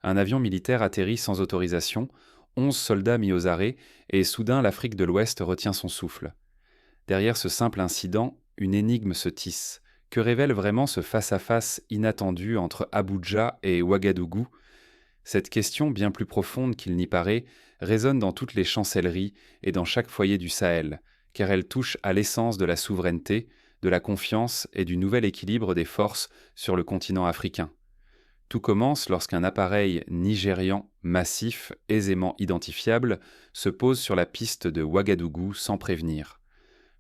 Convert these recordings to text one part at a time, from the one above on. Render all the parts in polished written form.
Un avion militaire atterrit sans autorisation, 11 soldats mis aux arrêts, et soudain l'Afrique de l'Ouest retient son souffle. Derrière ce simple incident, une énigme se tisse. Que révèle vraiment ce face-à-face inattendu entre Abuja et Ouagadougou? Cette question, bien plus profonde qu'il n'y paraît, résonne dans toutes les chancelleries et dans chaque foyer du Sahel, car elle touche à l'essence de la souveraineté, de la confiance et du nouvel équilibre des forces sur le continent africain. Tout commence lorsqu'un appareil nigérian massif, aisément identifiable, se pose sur la piste de Ouagadougou sans prévenir.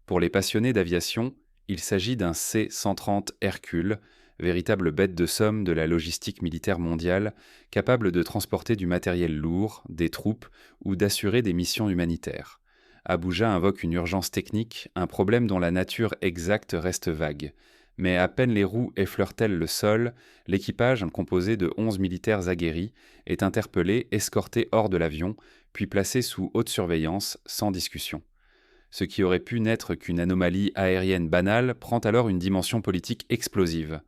Pour les passionnés d'aviation, il s'agit d'un C-130 Hercule, véritable bête de somme de la logistique militaire mondiale, capable de transporter du matériel lourd, des troupes ou d'assurer des missions humanitaires. Abuja invoque une urgence technique, un problème dont la nature exacte reste vague. Mais à peine les roues effleurent-elles le sol, l'équipage, composé de 11 militaires aguerris, est interpellé, escorté hors de l'avion, puis placé sous haute surveillance, sans discussion. Ce qui aurait pu n'être qu'une anomalie aérienne banale prend alors une dimension politique explosive.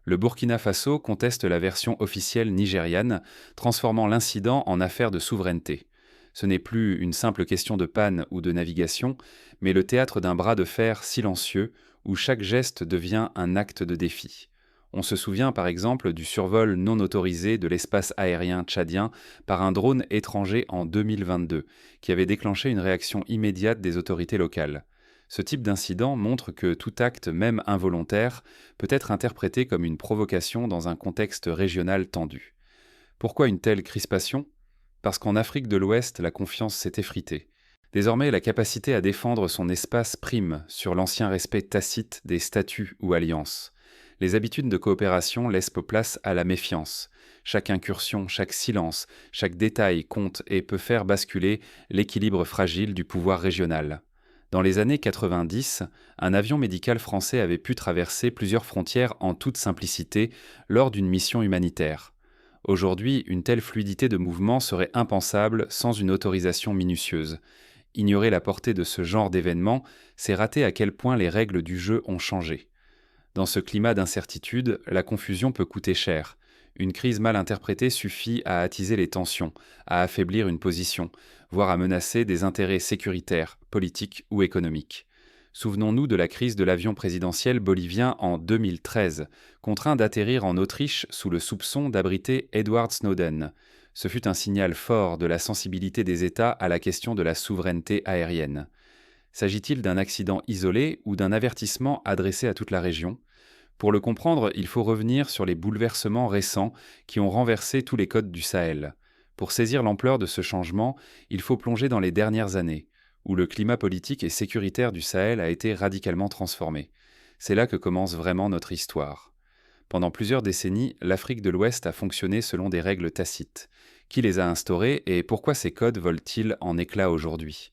Le Burkina Faso conteste la version officielle nigériane, transformant l'incident en affaire de souveraineté. Ce n'est plus une simple question de panne ou de navigation, mais le théâtre d'un bras de fer silencieux où chaque geste devient un acte de défi. On se souvient par exemple du survol non autorisé de l'espace aérien tchadien par un drone étranger en 2022, qui avait déclenché une réaction immédiate des autorités locales. Ce type d'incident montre que tout acte, même involontaire, peut être interprété comme une provocation dans un contexte régional tendu. Pourquoi une telle crispation? Parce qu'en Afrique de l'Ouest, la confiance s'est effritée. Désormais, la capacité à défendre son espace prime sur l'ancien respect tacite des statuts ou alliances. Les habitudes de coopération laissent place à la méfiance. Chaque incursion, chaque silence, chaque détail compte et peut faire basculer l'équilibre fragile du pouvoir régional. Dans les années 90, un avion médical français avait pu traverser plusieurs frontières en toute simplicité lors d'une mission humanitaire. Aujourd'hui, une telle fluidité de mouvement serait impensable sans une autorisation minutieuse. Ignorer la portée de ce genre d'événement, c'est rater à quel point les règles du jeu ont changé. Dans ce climat d'incertitude, la confusion peut coûter cher. Une crise mal interprétée suffit à attiser les tensions, à affaiblir une position, voire à menacer des intérêts sécuritaires, politiques ou économiques. Souvenons-nous de la crise de l'avion présidentiel bolivien en 2013, contraint d'atterrir en Autriche sous le soupçon d'abriter Edward Snowden. Ce fut un signal fort de la sensibilité des États à la question de la souveraineté aérienne. S'agit-il d'un accident isolé ou d'un avertissement adressé à toute la région? Pour le comprendre, il faut revenir sur les bouleversements récents qui ont renversé tous les codes du Sahel. Pour saisir l'ampleur de ce changement, il faut plonger dans les dernières années, où le climat politique et sécuritaire du Sahel a été radicalement transformé. C'est là que commence vraiment notre histoire. Pendant plusieurs décennies, l'Afrique de l'Ouest a fonctionné selon des règles tacites. Qui les a instaurées et pourquoi ces codes volent-ils en éclats aujourd'hui?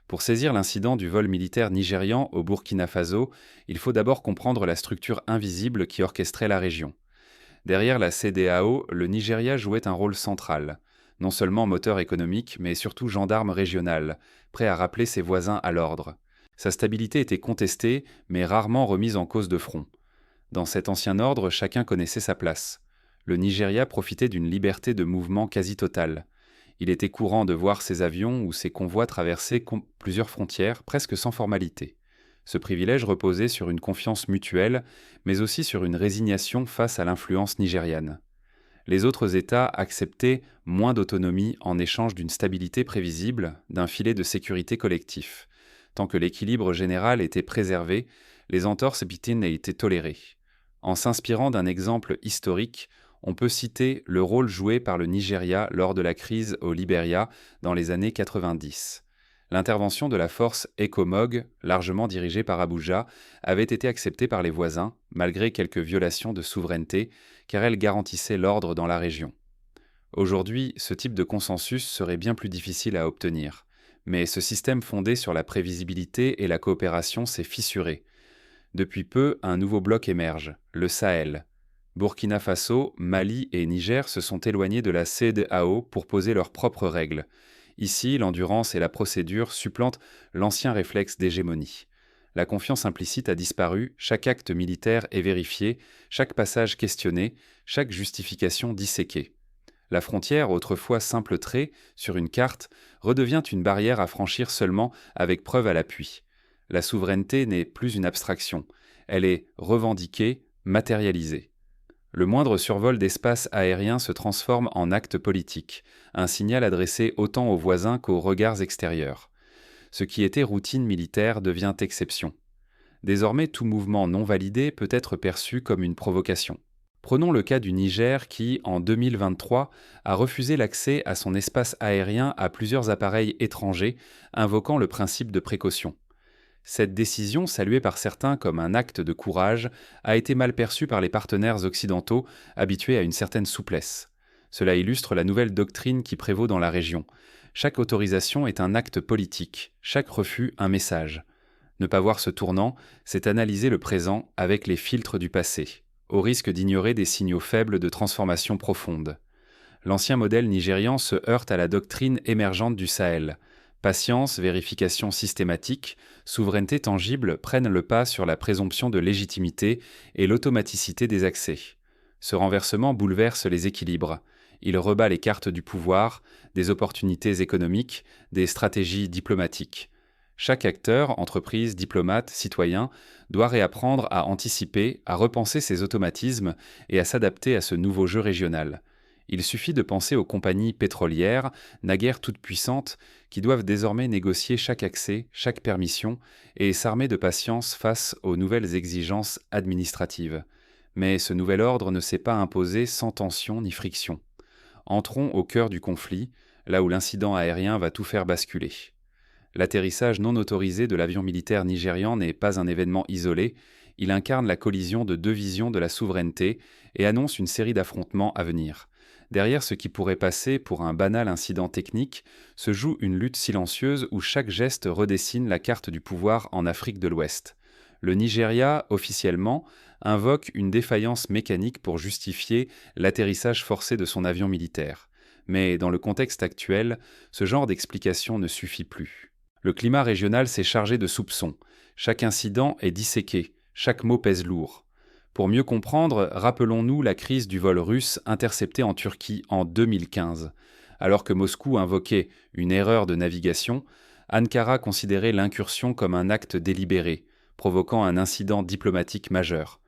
Pour saisir l'incident du vol militaire nigérian au Burkina Faso, il faut d'abord comprendre la structure invisible qui orchestrait la région. Derrière la CEDEAO, le Nigeria jouait un rôle central, non seulement moteur économique, mais surtout gendarme régional, prêt à rappeler ses voisins à l'ordre. Sa stabilité était contestée, mais rarement remise en cause de front. Dans cet ancien ordre, chacun connaissait sa place. Le Nigeria profitait d'une liberté de mouvement quasi totale. Il était courant de voir ses avions ou ses convois traverser plusieurs frontières, presque sans formalité. Ce privilège reposait sur une confiance mutuelle, mais aussi sur une résignation face à l'influence nigériane. Les autres États acceptaient moins d'autonomie en échange d'une stabilité prévisible, d'un filet de sécurité collectif. Tant que l'équilibre général était préservé, les entorses bitines étaient tolérées. En s'inspirant d'un exemple historique, on peut citer le rôle joué par le Nigeria lors de la crise au Libéria dans les années 90. L'intervention de la force ECOMOG, largement dirigée par Abuja, avait été acceptée par les voisins, malgré quelques violations de souveraineté, car elle garantissait l'ordre dans la région. Aujourd'hui, ce type de consensus serait bien plus difficile à obtenir. Mais ce système fondé sur la prévisibilité et la coopération s'est fissuré. Depuis peu, un nouveau bloc émerge, le Sahel. Burkina Faso, Mali et Niger se sont éloignés de la CEDEAO pour poser leurs propres règles. Ici, l'endurance et la procédure supplantent l'ancien réflexe d'hégémonie. La confiance implicite a disparu, chaque acte militaire est vérifié, chaque passage questionné, chaque justification disséquée. La frontière, autrefois simple trait sur une carte, redevient une barrière à franchir seulement avec preuve à l'appui. La souveraineté n'est plus une abstraction, elle est revendiquée, matérialisée. Le moindre survol d'espace aérien se transforme en acte politique, un signal adressé autant aux voisins qu'aux regards extérieurs. Ce qui était routine militaire devient exception. Désormais, tout mouvement non validé peut être perçu comme une provocation. Prenons le cas du Niger qui, en 2023, a refusé l'accès à son espace aérien à plusieurs appareils étrangers, invoquant le principe de précaution. Cette décision, saluée par certains comme un acte de courage, a été mal perçue par les partenaires occidentaux, habitués à une certaine souplesse. Cela illustre la nouvelle doctrine qui prévaut dans la région. Chaque autorisation est un acte politique, chaque refus un message. Ne pas voir ce tournant, c'est analyser le présent avec les filtres du passé, au risque d'ignorer des signaux faibles de transformation profonde. L'ancien modèle nigérian se heurte à la doctrine émergente du Sahel. Patience, vérification systématique, souveraineté tangible prennent le pas sur la présomption de légitimité et l'automaticité des accès. Ce renversement bouleverse les équilibres. Il rebat les cartes du pouvoir, des opportunités économiques, des stratégies diplomatiques. Chaque acteur, entreprise, diplomate, citoyen, doit réapprendre à anticiper, à repenser ses automatismes et à s'adapter à ce nouveau jeu régional. Il suffit de penser aux compagnies pétrolières, naguère toutes puissantes, qui doivent désormais négocier chaque accès, chaque permission, et s'armer de patience face aux nouvelles exigences administratives. Mais ce nouvel ordre ne s'est pas imposé sans tension ni friction. Entrons au cœur du conflit, là où l'incident aérien va tout faire basculer. L'atterrissage non autorisé de l'avion militaire nigérian n'est pas un événement isolé, il incarne la collision de deux visions de la souveraineté et annonce une série d'affrontements à venir. Derrière ce qui pourrait passer pour un banal incident technique, se joue une lutte silencieuse où chaque geste redessine la carte du pouvoir en Afrique de l'Ouest. Le Nigeria, officiellement, invoque une défaillance mécanique pour justifier l'atterrissage forcé de son avion militaire. Mais dans le contexte actuel, ce genre d'explication ne suffit plus. Le climat régional s'est chargé de soupçons. Chaque incident est disséqué, chaque mot pèse lourd. Pour mieux comprendre, rappelons-nous la crise du vol russe intercepté en Turquie en 2015. Alors que Moscou invoquait une erreur de navigation, Ankara considérait l'incursion comme un acte délibéré, provoquant un incident diplomatique majeur.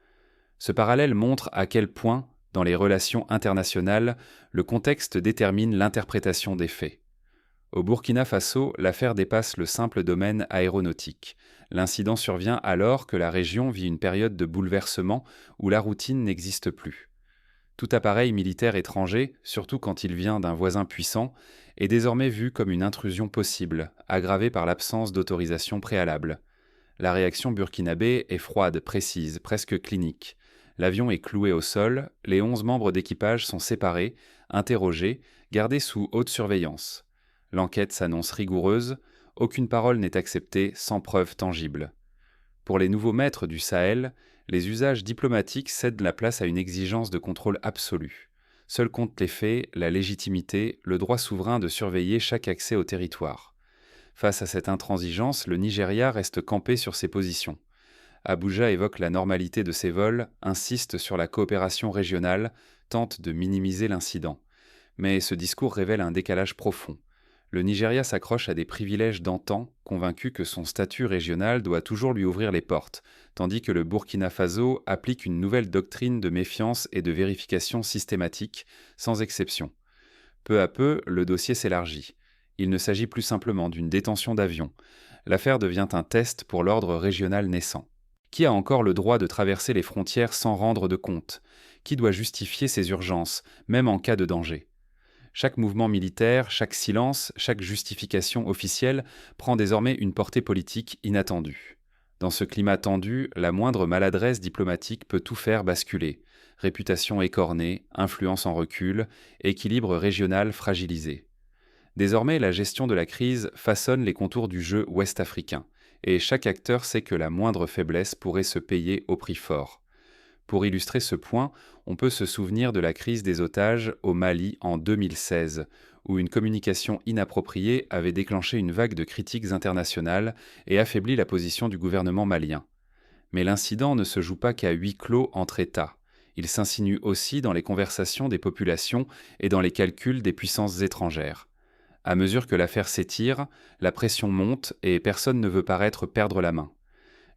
Ce parallèle montre à quel point, dans les relations internationales, le contexte détermine l'interprétation des faits. Au Burkina Faso, l'affaire dépasse le simple domaine aéronautique. L'incident survient alors que la région vit une période de bouleversement où la routine n'existe plus. Tout appareil militaire étranger, surtout quand il vient d'un voisin puissant, est désormais vu comme une intrusion possible, aggravée par l'absence d'autorisation préalable. La réaction burkinabé est froide, précise, presque clinique. L'avion est cloué au sol, les 11 membres d'équipage sont séparés, interrogés, gardés sous haute surveillance. L'enquête s'annonce rigoureuse, aucune parole n'est acceptée sans preuve tangible. Pour les nouveaux maîtres du Sahel, les usages diplomatiques cèdent la place à une exigence de contrôle absolu. Seuls comptent les faits, la légitimité, le droit souverain de surveiller chaque accès au territoire. Face à cette intransigeance, le Nigeria reste campé sur ses positions. Abuja évoque la normalité de ses vols, insiste sur la coopération régionale, tente de minimiser l'incident. Mais ce discours révèle un décalage profond. Le Nigeria s'accroche à des privilèges d'antan, convaincu que son statut régional doit toujours lui ouvrir les portes, tandis que le Burkina Faso applique une nouvelle doctrine de méfiance et de vérification systématique, sans exception. Peu à peu, le dossier s'élargit. Il ne s'agit plus simplement d'une détention d'avion. L'affaire devient un test pour l'ordre régional naissant. Qui a encore le droit de traverser les frontières sans rendre de compte? Qui doit justifier ses urgences, même en cas de danger? Chaque mouvement militaire, chaque silence, chaque justification officielle prend désormais une portée politique inattendue. Dans ce climat tendu, la moindre maladresse diplomatique peut tout faire basculer. Réputation écornée, influence en recul, équilibre régional fragilisé. Désormais, la gestion de la crise façonne les contours du jeu ouest-africain, et chaque acteur sait que la moindre faiblesse pourrait se payer au prix fort. Pour illustrer ce point, on peut se souvenir de la crise des otages au Mali en 2016, où une communication inappropriée avait déclenché une vague de critiques internationales et affaibli la position du gouvernement malien. Mais l'incident ne se joue pas qu'à huis clos entre États. Il s'insinue aussi dans les conversations des populations et dans les calculs des puissances étrangères. À mesure que l'affaire s'étire, la pression monte et personne ne veut paraître perdre la main.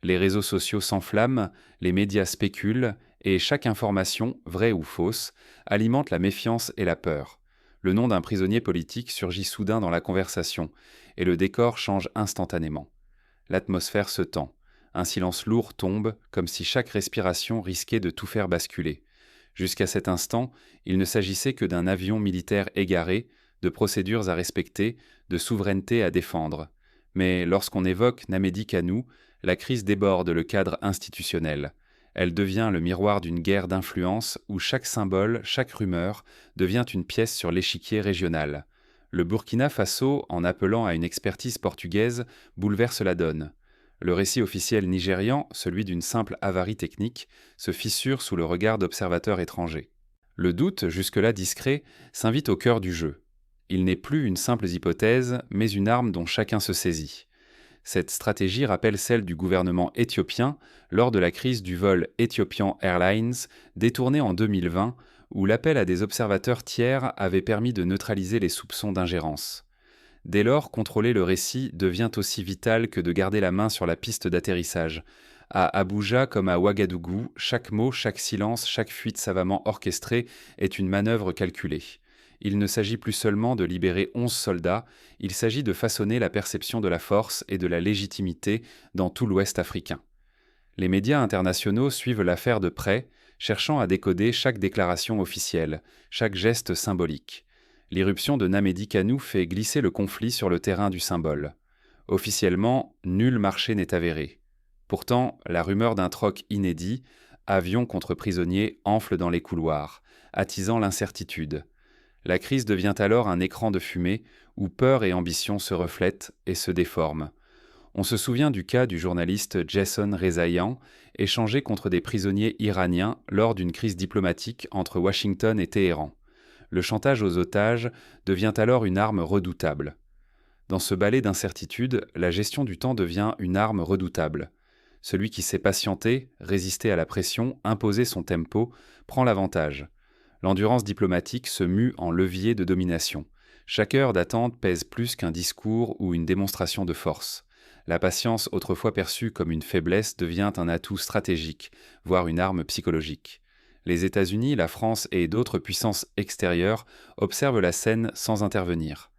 Les réseaux sociaux s'enflamment, les médias spéculent, et chaque information, vraie ou fausse, alimente la méfiance et la peur. Le nom d'un prisonnier politique surgit soudain dans la conversation, et le décor change instantanément. L'atmosphère se tend. Un silence lourd tombe, comme si chaque respiration risquait de tout faire basculer. Jusqu'à cet instant, il ne s'agissait que d'un avion militaire égaré, de procédures à respecter, de souveraineté à défendre. Mais lorsqu'on évoque Namedi Kanou, la crise déborde le cadre institutionnel. Elle devient le miroir d'une guerre d'influence où chaque symbole, chaque rumeur devient une pièce sur l'échiquier régional. Le Burkina Faso, en appelant à une expertise portugaise, bouleverse la donne. Le récit officiel nigérian, celui d'une simple avarie technique, se fissure sous le regard d'observateurs étrangers. Le doute, jusque-là discret, s'invite au cœur du jeu. Il n'est plus une simple hypothèse, mais une arme dont chacun se saisit. Cette stratégie rappelle celle du gouvernement éthiopien lors de la crise du vol Ethiopian Airlines détourné en 2020, où l'appel à des observateurs tiers avait permis de neutraliser les soupçons d'ingérence. Dès lors, contrôler le récit devient aussi vital que de garder la main sur la piste d'atterrissage. À Abuja comme à Ouagadougou, chaque mot, chaque silence, chaque fuite savamment orchestrée est une manœuvre calculée. Il ne s'agit plus seulement de libérer 11 soldats, il s'agit de façonner la perception de la force et de la légitimité dans tout l'Ouest africain. Les médias internationaux suivent l'affaire de près, cherchant à décoder chaque déclaration officielle, chaque geste symbolique. L'irruption de Namedi Kanou fait glisser le conflit sur le terrain du symbole. Officiellement, nul marché n'est avéré. Pourtant, la rumeur d'un troc inédit, avion contre prisonnier, enfle dans les couloirs, attisant l'incertitude. La crise devient alors un écran de fumée où peur et ambition se reflètent et se déforment. On se souvient du cas du journaliste Jason Rezaian, échangé contre des prisonniers iraniens lors d'une crise diplomatique entre Washington et Téhéran. Le chantage aux otages devient alors une arme redoutable. Dans ce balai d'incertitudes, la gestion du temps devient une arme redoutable. Celui qui sait patienter, résister à la pression, imposer son tempo, prend l'avantage. L'endurance diplomatique se mue en levier de domination. Chaque heure d'attente pèse plus qu'un discours ou une démonstration de force. La patience, autrefois perçue comme une faiblesse, devient un atout stratégique, voire une arme psychologique. Les États-Unis, la France et d'autres puissances extérieures observent la scène sans intervenir.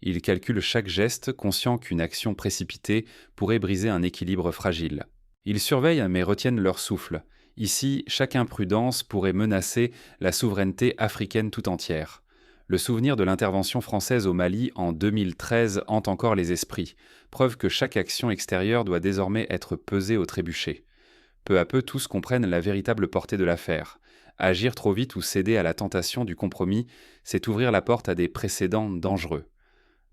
Ils calculent chaque geste, conscients qu'une action précipitée pourrait briser un équilibre fragile. Ils surveillent mais retiennent leur souffle. Ici, chaque imprudence pourrait menacer la souveraineté africaine tout entière. Le souvenir de l'intervention française au Mali en 2013 hante encore les esprits, preuve que chaque action extérieure doit désormais être pesée au trébuchet. Peu à peu, tous comprennent la véritable portée de l'affaire. Agir trop vite ou céder à la tentation du compromis, c'est ouvrir la porte à des précédents dangereux.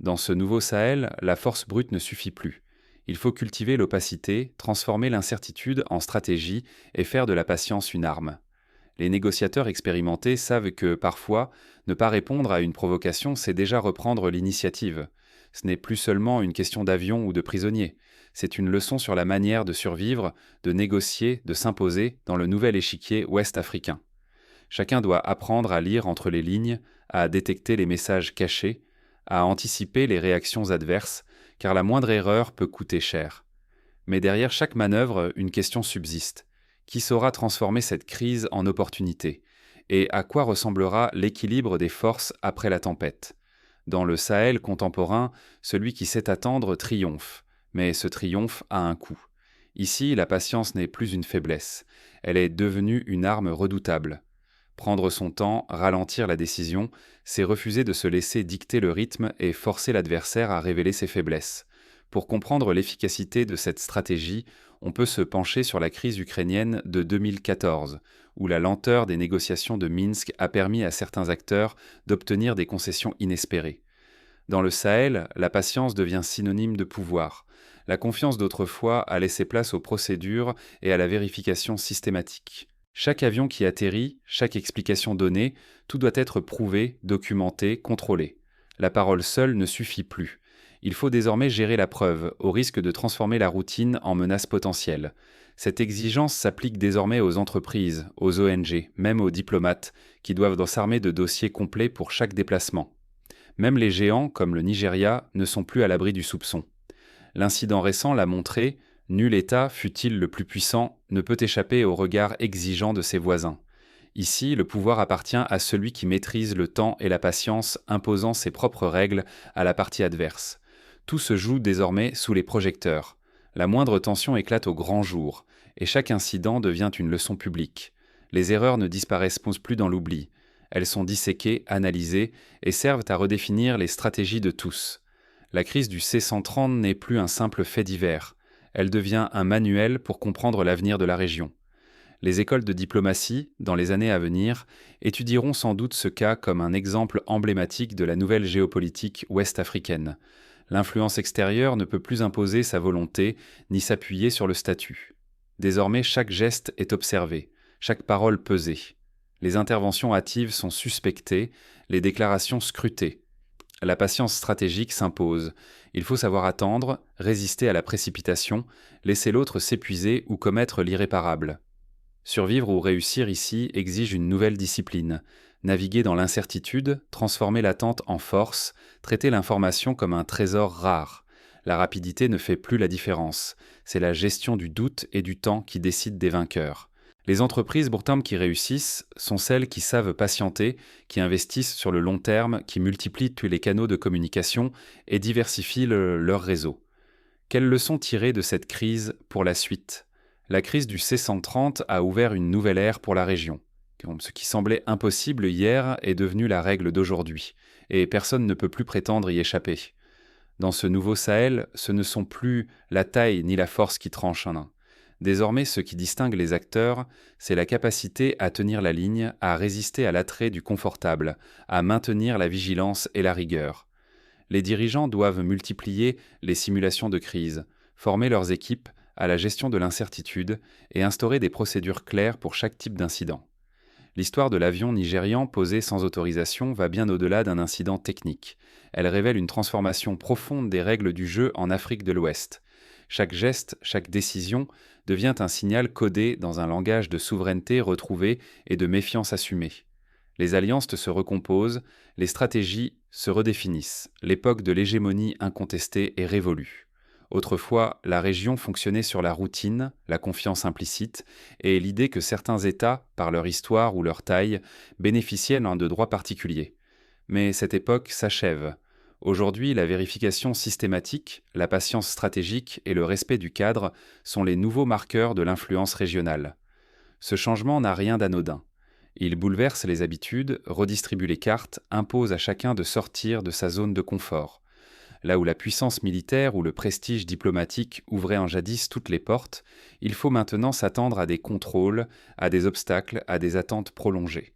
Dans ce nouveau Sahel, la force brute ne suffit plus. Il faut cultiver l'opacité, transformer l'incertitude en stratégie et faire de la patience une arme. Les négociateurs expérimentés savent que, parfois, ne pas répondre à une provocation, c'est déjà reprendre l'initiative. Ce n'est plus seulement une question d'avion ou de prisonniers. C'est une leçon sur la manière de survivre, de négocier, de s'imposer dans le nouvel échiquier ouest-africain. Chacun doit apprendre à lire entre les lignes, à détecter les messages cachés, à anticiper les réactions adverses, car la moindre erreur peut coûter cher. Mais derrière chaque manœuvre, une question subsiste. Qui saura transformer cette crise en opportunité? Et à quoi ressemblera l'équilibre des forces après la tempête? Dans le Sahel contemporain, celui qui sait attendre triomphe. Mais ce triomphe a un coût. Ici, la patience n'est plus une faiblesse. Elle est devenue une arme redoutable. Prendre son temps, ralentir la décision, c'est refuser de se laisser dicter le rythme et forcer l'adversaire à révéler ses faiblesses. Pour comprendre l'efficacité de cette stratégie, on peut se pencher sur la crise ukrainienne de 2014, où la lenteur des négociations de Minsk a permis à certains acteurs d'obtenir des concessions inespérées. Dans le Sahel, la patience devient synonyme de pouvoir. La confiance d'autrefois a laissé place aux procédures et à la vérification systématique. Chaque avion qui atterrit, chaque explication donnée, tout doit être prouvé, documenté, contrôlé. La parole seule ne suffit plus. Il faut désormais gérer la preuve, au risque de transformer la routine en menace potentielle. Cette exigence s'applique désormais aux entreprises, aux ONG, même aux diplomates, qui doivent s'armer de dossiers complets pour chaque déplacement. Même les géants, comme le Nigeria, ne sont plus à l'abri du soupçon. L'incident récent l'a montré, nul État, fût-il le plus puissant, ne peut échapper au regard exigeant de ses voisins. Ici, le pouvoir appartient à celui qui maîtrise le temps et la patience, imposant ses propres règles à la partie adverse. Tout se joue désormais sous les projecteurs. La moindre tension éclate au grand jour, et chaque incident devient une leçon publique. Les erreurs ne disparaissent plus dans l'oubli. Elles sont disséquées, analysées, et servent à redéfinir les stratégies de tous. La crise du C-130 n'est plus un simple fait divers. Elle devient un manuel pour comprendre l'avenir de la région. Les écoles de diplomatie, dans les années à venir, étudieront sans doute ce cas comme un exemple emblématique de la nouvelle géopolitique ouest-africaine. L'influence extérieure ne peut plus imposer sa volonté, ni s'appuyer sur le statut. Désormais, chaque geste est observé, chaque parole pesée. Les interventions hâtives sont suspectées, les déclarations scrutées. La patience stratégique s'impose. Il faut savoir attendre, résister à la précipitation, laisser l'autre s'épuiser ou commettre l'irréparable. Survivre ou réussir ici exige une nouvelle discipline. Naviguer dans l'incertitude, transformer l'attente en force, traiter l'information comme un trésor rare. La rapidité ne fait plus la différence. C'est la gestion du doute et du temps qui décide des vainqueurs. Les entreprises pourtant qui réussissent sont celles qui savent patienter, qui investissent sur le long terme, qui multiplient tous les canaux de communication et diversifient leur réseau. Quelles leçons tirer de cette crise pour la suite ? La crise du C-130 a ouvert une nouvelle ère pour la région. Ce qui semblait impossible hier est devenu la règle d'aujourd'hui, et personne ne peut plus prétendre y échapper. Dans ce nouveau Sahel, ce ne sont plus la taille ni la force qui tranchent. Désormais, ce qui distingue les acteurs, c'est la capacité à tenir la ligne, à résister à l'attrait du confortable, à maintenir la vigilance et la rigueur. Les dirigeants doivent multiplier les simulations de crise, former leurs équipes à la gestion de l'incertitude et instaurer des procédures claires pour chaque type d'incident. L'histoire de l'avion nigérian posé sans autorisation va bien au-delà d'un incident technique. Elle révèle une transformation profonde des règles du jeu en Afrique de l'Ouest. Chaque geste, chaque décision devient un signal codé dans un langage de souveraineté retrouvée et de méfiance assumée. Les alliances se recomposent, les stratégies se redéfinissent. L'époque de l'hégémonie incontestée est révolue. Autrefois, la région fonctionnait sur la routine, la confiance implicite, et l'idée que certains États, par leur histoire ou leur taille, bénéficiaient de droits particuliers. Mais cette époque s'achève. Aujourd'hui, la vérification systématique, la patience stratégique et le respect du cadre sont les nouveaux marqueurs de l'influence régionale. Ce changement n'a rien d'anodin. Il bouleverse les habitudes, redistribue les cartes, impose à chacun de sortir de sa zone de confort. Là où la puissance militaire ou le prestige diplomatique ouvraient en jadis toutes les portes, il faut maintenant s'attendre à des contrôles, à des obstacles, à des attentes prolongées.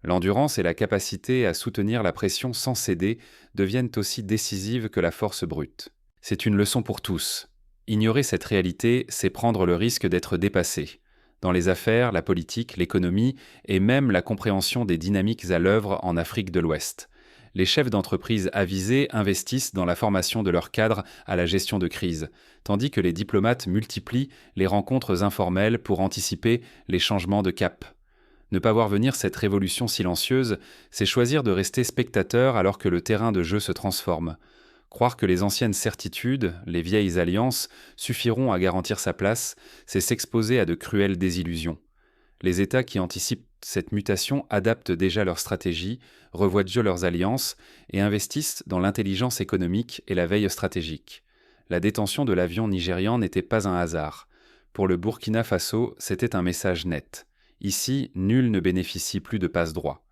L'endurance et la capacité à soutenir la pression sans céder deviennent aussi décisives que la force brute. C'est une leçon pour tous. Ignorer cette réalité, c'est prendre le risque d'être dépassé. Dans les affaires, la politique, l'économie et même la compréhension des dynamiques à l'œuvre en Afrique de l'Ouest. Les chefs d'entreprise avisés investissent dans la formation de leurs cadres à la gestion de crise, tandis que les diplomates multiplient les rencontres informelles pour anticiper les changements de cap. Ne pas voir venir cette révolution silencieuse, c'est choisir de rester spectateur alors que le terrain de jeu se transforme. Croire que les anciennes certitudes, les vieilles alliances, suffiront à garantir sa place, c'est s'exposer à de cruelles désillusions. Les États qui anticipent cette mutation adaptent déjà leur stratégie, revoient leurs alliances et investissent dans l'intelligence économique et la veille stratégique. La détention de l'avion nigérian n'était pas un hasard. Pour le Burkina Faso, c'était un message net. Ici, nul ne bénéficie plus de passe-droit.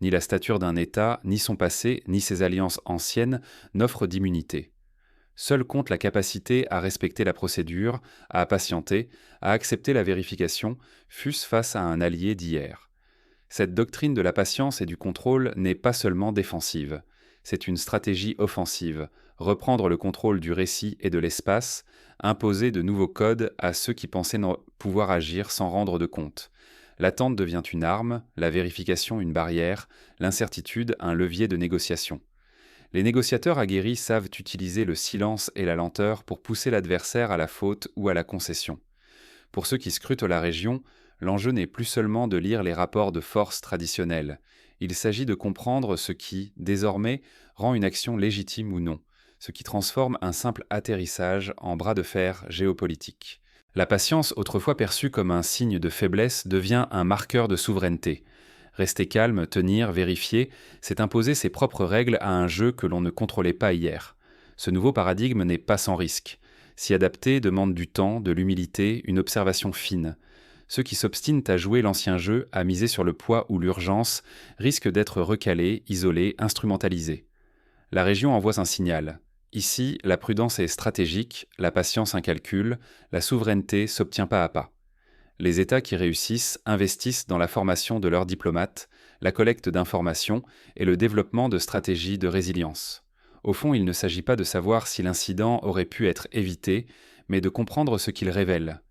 Ni la stature d'un État, ni son passé, ni ses alliances anciennes n'offrent d'immunité. Seule compte la capacité à respecter la procédure, à patienter, à accepter la vérification, fût-ce face à un allié d'hier. Cette doctrine de la patience et du contrôle n'est pas seulement défensive. C'est une stratégie offensive, reprendre le contrôle du récit et de l'espace, imposer de nouveaux codes à ceux qui pensaient pouvoir agir sans rendre de compte. L'attente devient une arme, la vérification une barrière, l'incertitude un levier de négociation. Les négociateurs aguerris savent utiliser le silence et la lenteur pour pousser l'adversaire à la faute ou à la concession. Pour ceux qui scrutent la région, l'enjeu n'est plus seulement de lire les rapports de force traditionnels. Il s'agit de comprendre ce qui, désormais, rend une action légitime ou non, ce qui transforme un simple atterrissage en bras de fer géopolitique. La patience, autrefois perçue comme un signe de faiblesse, devient un marqueur de souveraineté. Rester calme, tenir, vérifier, c'est imposer ses propres règles à un jeu que l'on ne contrôlait pas hier. Ce nouveau paradigme n'est pas sans risque. S'y adapter demande du temps, de l'humilité, une observation fine. Ceux qui s'obstinent à jouer l'ancien jeu, à miser sur le poids ou l'urgence, risquent d'être recalés, isolés, instrumentalisés. La région envoie un signal. Ici, la prudence est stratégique, la patience un calcul, la souveraineté s'obtient pas à pas. Les États qui réussissent investissent dans la formation de leurs diplomates, la collecte d'informations et le développement de stratégies de résilience. Au fond, il ne s'agit pas de savoir si l'incident aurait pu être évité, mais de comprendre ce qu'il révèle.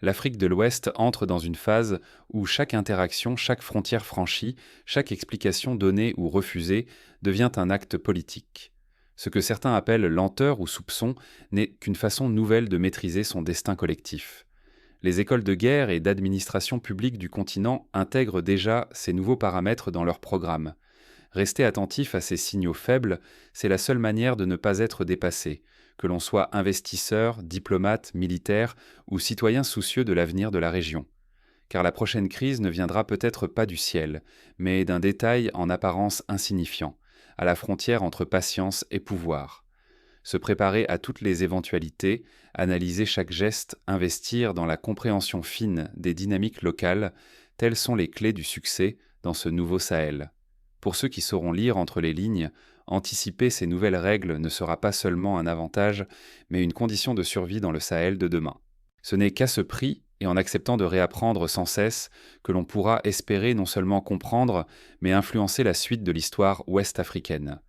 L'Afrique de l'Ouest entre dans une phase où chaque interaction, chaque frontière franchie, chaque explication donnée ou refusée devient un acte politique. Ce que certains appellent lenteur ou soupçon n'est qu'une façon nouvelle de maîtriser son destin collectif. Les écoles de guerre et d'administration publique du continent intègrent déjà ces nouveaux paramètres dans leurs programmes. Rester attentif à ces signaux faibles, c'est la seule manière de ne pas être dépassé, que l'on soit investisseur, diplomate, militaire ou citoyen soucieux de l'avenir de la région. Car la prochaine crise ne viendra peut-être pas du ciel, mais d'un détail en apparence insignifiant, à la frontière entre patience et pouvoir. Se préparer à toutes les éventualités, analyser chaque geste, investir dans la compréhension fine des dynamiques locales, telles sont les clés du succès dans ce nouveau Sahel. Pour ceux qui sauront lire entre les lignes, anticiper ces nouvelles règles ne sera pas seulement un avantage, mais une condition de survie dans le Sahel de demain. Ce n'est qu'à ce prix, et en acceptant de réapprendre sans cesse, que l'on pourra espérer non seulement comprendre, mais influencer la suite de l'histoire ouest-africaine.